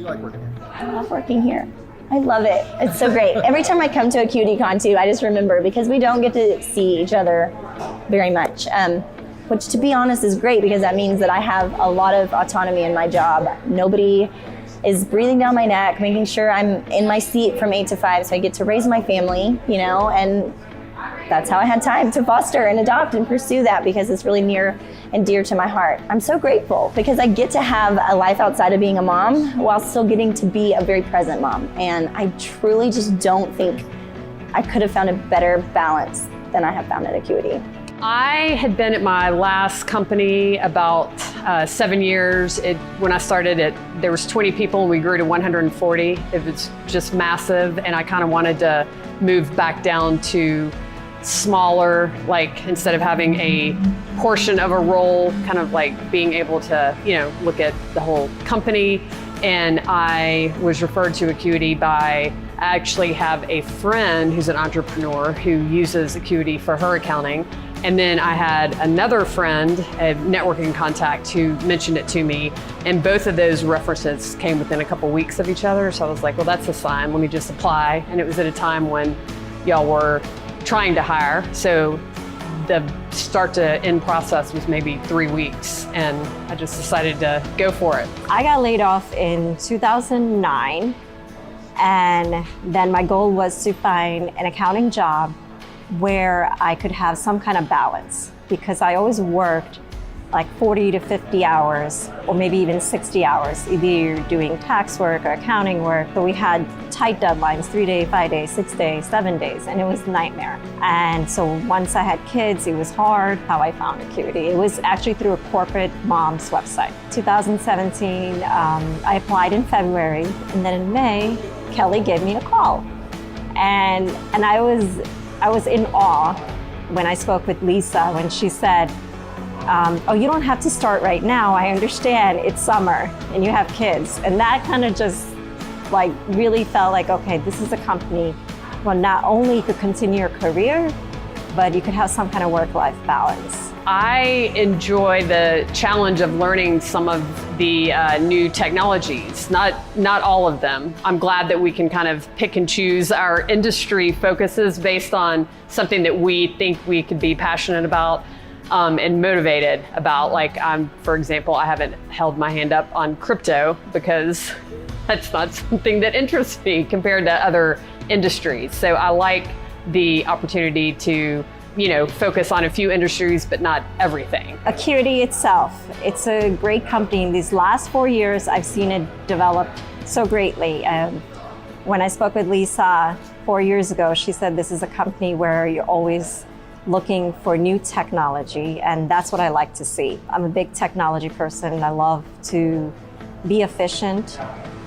you like working here? I love working here. I love it. It's so great. Every time I come to AcuityCon too, I just remember, because we don't get to see each other very much, which to be honest is great, because that means that I have a lot of autonomy in my job. Nobody is breathing down my neck, making sure I'm in my seat from 8 to 5, so I get to raise my family, and that's how I had time to foster and adopt and pursue that, because it's really near and dear to my heart. I'm so grateful because I get to have a life outside of being a mom while still getting to be a very present mom. And I truly just don't think I could have found a better balance than I have found at Acuity. I had been at my last company about 7 years. When I started it, there was 20 people and we grew to 140. It was just massive, and I kind of wanted to move back down to smaller, like instead of having a portion of a role, kind of like being able to, look at the whole company. And I was referred to Acuity by, I actually have a friend who's an entrepreneur who uses Acuity for her accounting. And then I had another friend, a networking contact, who mentioned it to me. And both of those references came within a couple weeks of each other. So I was like, well, that's a sign, let me just apply. And it was at a time when y'all were trying to hire. So the start to end process was maybe 3 weeks, and I just decided to go for it. I got laid off in 2009, and then my goal was to find an accounting job where I could have some kind of balance, because I always worked like 40 to 50 hours, or maybe even 60 hours, either you're doing tax work or accounting work. But we had tight deadlines, 3 days, 5 days, 6 days, 7 days, and it was a nightmare. And so once I had kids, it was hard. How I found Acuity, it was actually through a corporate mom's website. 2017, I applied in February, and then in May, Kelly gave me a call. And I was in awe when I spoke with Lisa, when she said, oh, you don't have to start right now. I understand it's summer and you have kids. And that kind of just like really felt like, okay, this is a company where not only you could continue your career, but you could have some kind of work-life balance. I enjoy the challenge of learning some of the new technologies, not all of them. I'm glad that we can kind of pick and choose our industry focuses based on something that we think we could be passionate about. And motivated about. Like, for example, I haven't held my hand up on crypto because that's not something that interests me compared to other industries. So I like the opportunity to, focus on a few industries, but not everything. Acuity itself, it's a great company. In these last 4 years, I've seen it develop so greatly. When I spoke with Lisa 4 years ago, she said this is a company where you're always looking for new technology, and that's what I like to see. I'm a big technology person. I love to be efficient,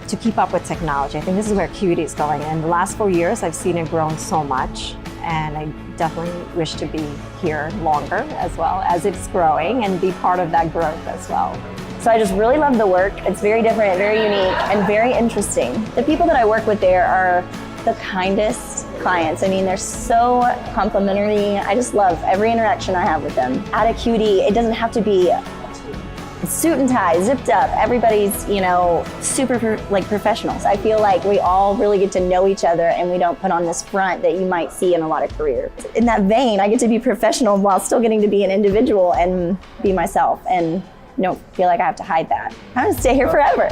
to keep up with technology. I think this is where Acuity is going. And the last 4 years, I've seen it grown so much, and I definitely wish to be here longer as well as it's growing and be part of that growth as well. So I just really love the work. It's very different, very unique, and very interesting. The people that I work with there are the kindest clients. I mean, they're so complimentary. I just love every interaction I have with them. At Acuity, it doesn't have to be suit and tie, zipped up. Everybody's, super professionals. I feel like we all really get to know each other, and we don't put on this front that you might see in a lot of careers. In that vein, I get to be professional while still getting to be an individual and be myself, and don't feel like I have to hide that. I'm gonna stay here forever.